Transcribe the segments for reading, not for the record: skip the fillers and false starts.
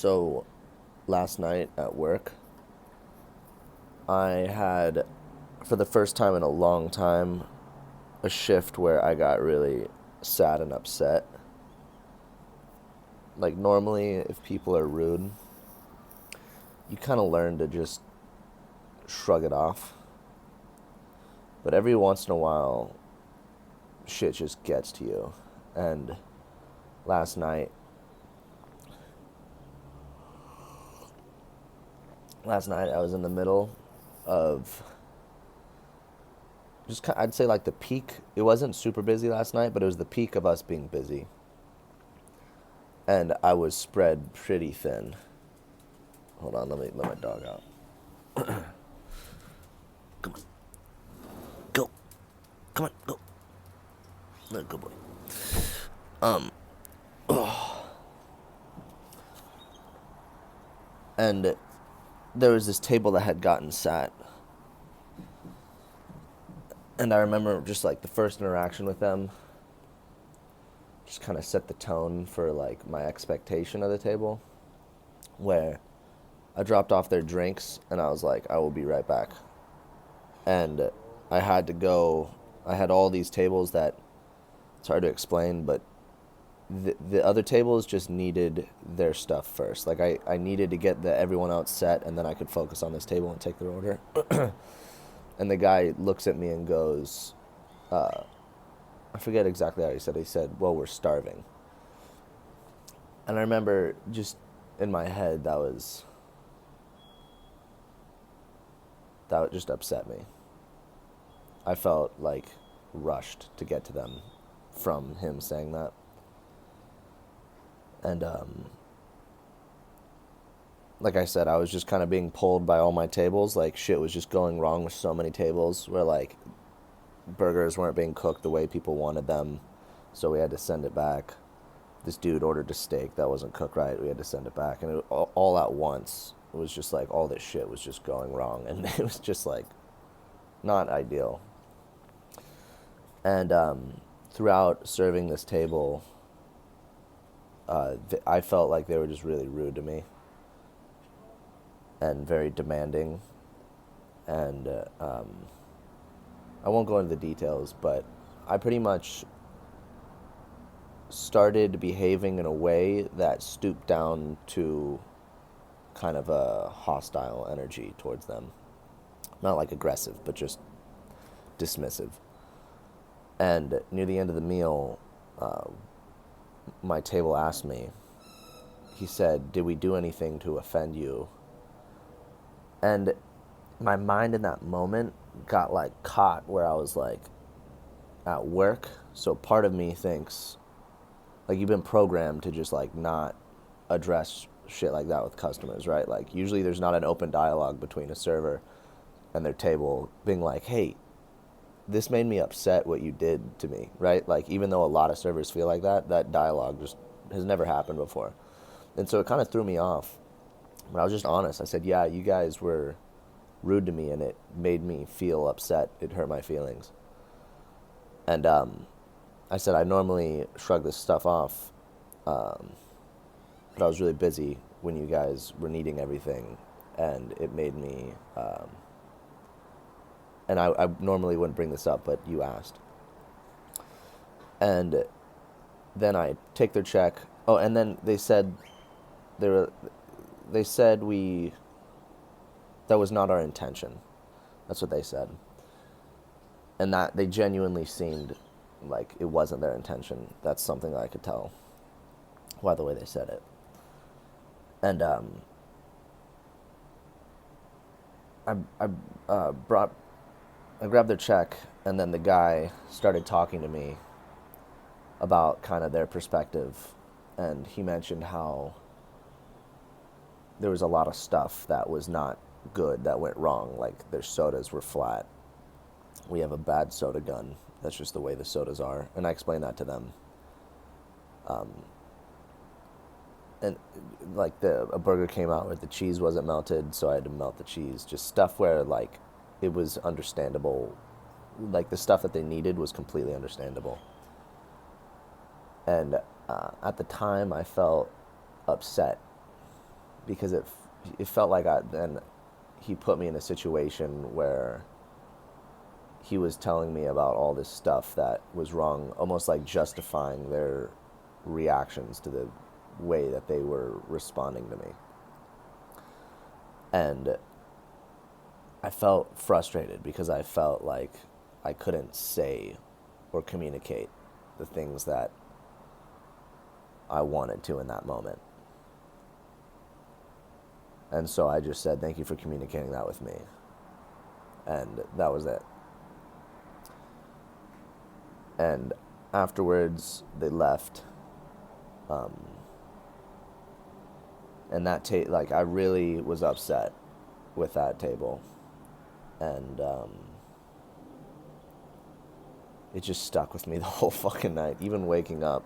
So, last night at work, I had, for the first time in a long time, a shift where I got really sad and upset. Like, normally, if people are rude, you kind of learn to just shrug it off. But every once in a while, shit just gets to you. And last night, I was in the middle of just I'd say like the peak. It wasn't super busy last night, but it was the peak of us being busy, and I was spread pretty thin. Hold on, let me let my dog out. Come on, go, come on, go. Good boy. And there was this table that had gotten sat, and I remember just like the first interaction with them just kind of set the tone for like my expectation of the table, where I dropped off their drinks and I was like, I will be right back. And I had to go. I had all these tables that it's hard to explain, but the other tables just needed their stuff first. Like I needed to get everyone else set, and then I could focus on this table and take their order. And the guy looks at me and goes, I forget exactly how he said it. He said, well, we're starving. And I remember just in my head, that just upset me. I felt like rushed to get to them from him saying that. And like I said, I was just kind of being pulled by all my tables. Like shit was just going wrong with so many tables where like burgers weren't being cooked the way people wanted them, so we had to send it back. This dude ordered a steak that wasn't cooked right. We had to send it back, and all at once. It was just like all this shit was just going wrong, and it was just like not ideal. And throughout serving this table, I felt like they were just really rude to me and very demanding. And I won't go into the details, but I pretty much started behaving in a way that stooped down to kind of a hostile energy towards them. Not like aggressive, but just dismissive. And near the end of the meal, my table asked me, he said, did we do anything to offend you? And my mind in that moment got like caught where I was like at work. So part of me thinks like you've been programmed to just like not address shit like that with customers, right? Like usually there's not an open dialogue between a server and their table being like, hey, this made me upset what you did to me, right? Like even though a lot of servers feel like that dialogue just has never happened before. And so it kind of threw me off. But I was just honest. I said, yeah, you guys were rude to me and it made me feel upset. It hurt my feelings. And I said, I normally shrug this stuff off, but I was really busy when you guys were needing everything, and it made me, and I normally wouldn't bring this up, but you asked. And then I take their check. Oh, and then they said, they were, they said we, that was not our intention. That's what they said. And that they genuinely seemed like it wasn't their intention. That's something that I could tell by the way they said it. And brought I grabbed their check, and then the guy started talking to me about kind of their perspective, and he mentioned how there was a lot of stuff that was not good that went wrong, like their sodas were flat. We have a bad soda gun. That's just the way the sodas are, and I explained that to them. And like a burger came out where the cheese wasn't melted, so I had to melt the cheese. Just stuff where like it was understandable, like the stuff that they needed was completely understandable. And at the time, I felt upset because it felt like then he put me in a situation where he was telling me about all this stuff that was wrong, almost like justifying their reactions to the way that they were responding to me. And I felt frustrated because I felt like I couldn't say or communicate the things that I wanted to in that moment. And so I just said, thank you for communicating that with me. And that was it. And afterwards, they left. And like, I really was upset with that table. And it just stuck with me the whole fucking night. Even waking up,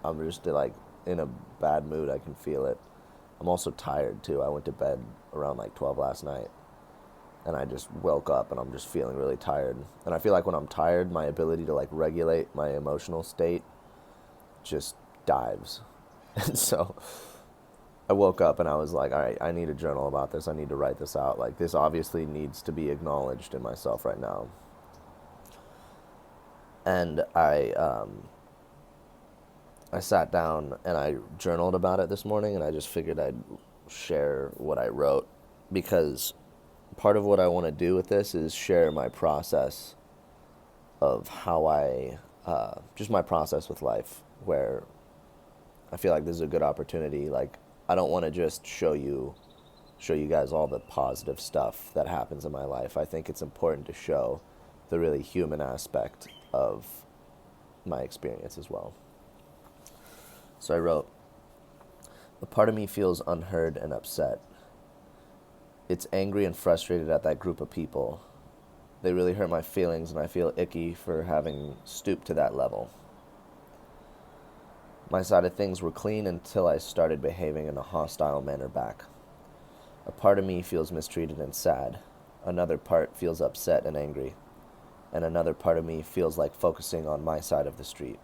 I'm just like in a bad mood. I can feel it. I'm also tired too. I went to bed around like 12 last night. And I just woke up and I'm just feeling really tired. And I feel like when I'm tired, my ability to like regulate my emotional state just dives. And so I woke up and I was like, all right, I need to journal about this. I need to write this out. Like, this obviously needs to be acknowledged in myself right now. And I sat down and I journaled about it this morning, and I just figured I'd share what I wrote, because part of what I want to do with this is share my process of how just my process with life, where I feel like this is a good opportunity. Like, I don't want to just show you guys all the positive stuff that happens in my life. I think it's important to show the really human aspect of my experience as well. So I wrote, a part of me feels unheard and upset. It's angry and frustrated at that group of people. They really hurt my feelings, and I feel icky for having stooped to that level. My side of things were clean until I started behaving in a hostile manner back. A part of me feels mistreated and sad. Another part feels upset and angry. And another part of me feels like focusing on my side of the street,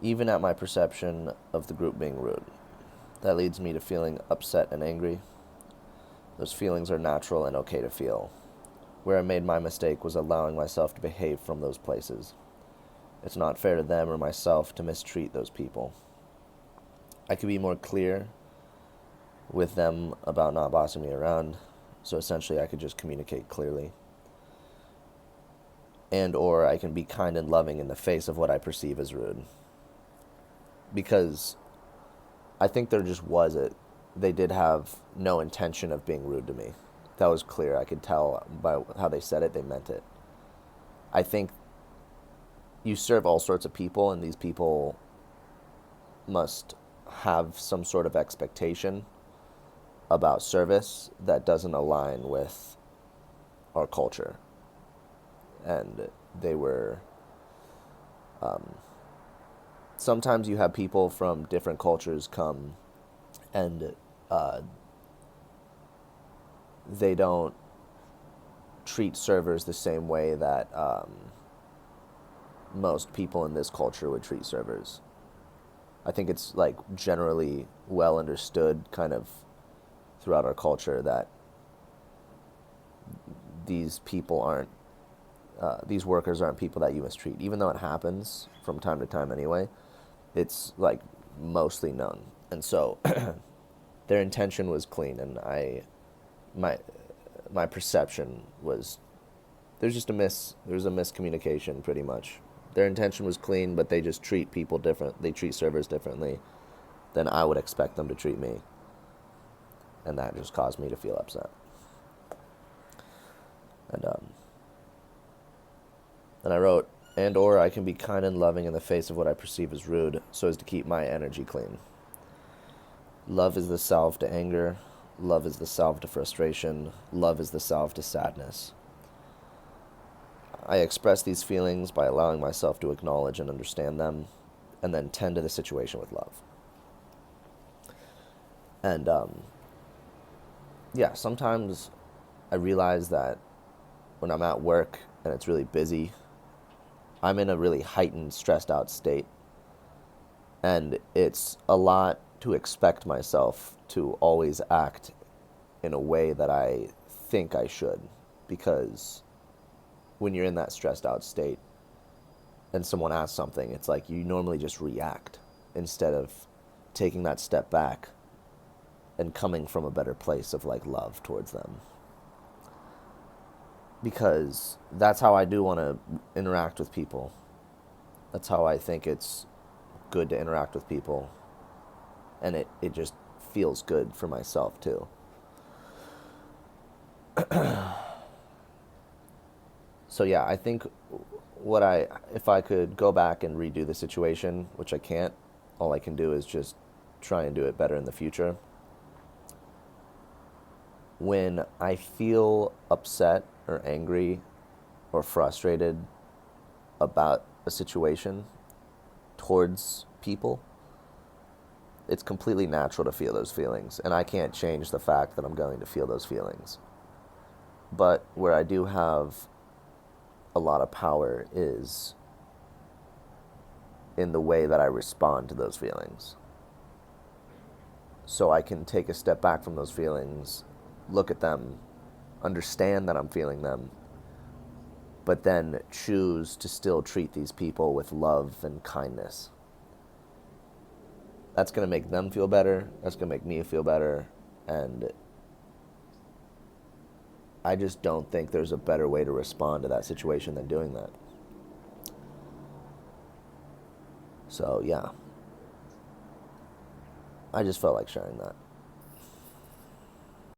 even at my perception of the group being rude. That leads me to feeling upset and angry. Those feelings are natural and okay to feel. Where I made my mistake was allowing myself to behave from those places. It's not fair to them or myself to mistreat those people. I could be more clear with them about not bossing me around, so essentially I could just communicate clearly. And or I can be kind and loving in the face of what I perceive as rude. Because I think there just was they did have no intention of being rude to me. That was clear. I could tell by how they said it, they meant it. I think you serve all sorts of people, and these people must have some sort of expectation about service that doesn't align with our culture. And they were... sometimes you have people from different cultures come, and they don't treat servers the same way that most people in this culture would treat servers. I think it's like generally well understood kind of throughout our culture that these people aren't, these workers aren't people that you mistreat. Even though it happens from time to time anyway, it's like mostly known. And so their intention was clean, and my perception was there's a miscommunication pretty much. Their intention was clean, but they just treat people different. They treat servers differently than I would expect them to treat me. And that just caused me to feel upset. And I wrote, and or I can be kind and loving in the face of what I perceive as rude, so as to keep my energy clean. Love is the salve to anger. Love is the salve to frustration. Love is the salve to sadness. I express these feelings by allowing myself to acknowledge and understand them, and then tend to the situation with love. And, yeah, sometimes I realize that when I'm at work and it's really busy, I'm in a really heightened, stressed out state. And it's a lot to expect myself to always act in a way that I think I should, because when you're in that stressed out state and someone asks something, it's like you normally just react instead of taking that step back and coming from a better place of like love towards them. Because that's how I do want to interact with people. That's how I think it's good to interact with people. And it just feels good for myself too. So yeah, I think if I could go back and redo the situation, which I can't, all I can do is just try and do it better in the future. When I feel upset or angry or frustrated about a situation towards people, it's completely natural to feel those feelings, and I can't change the fact that I'm going to feel those feelings. But where I do have a lot of power is in the way that I respond to those feelings. So I can take a step back from those feelings, look at them, understand that I'm feeling them, but then choose to still treat these people with love and kindness. That's going to make them feel better. That's going to make me feel better. And I just don't think there's a better way to respond to that situation than doing that. So, yeah. I just felt like sharing that.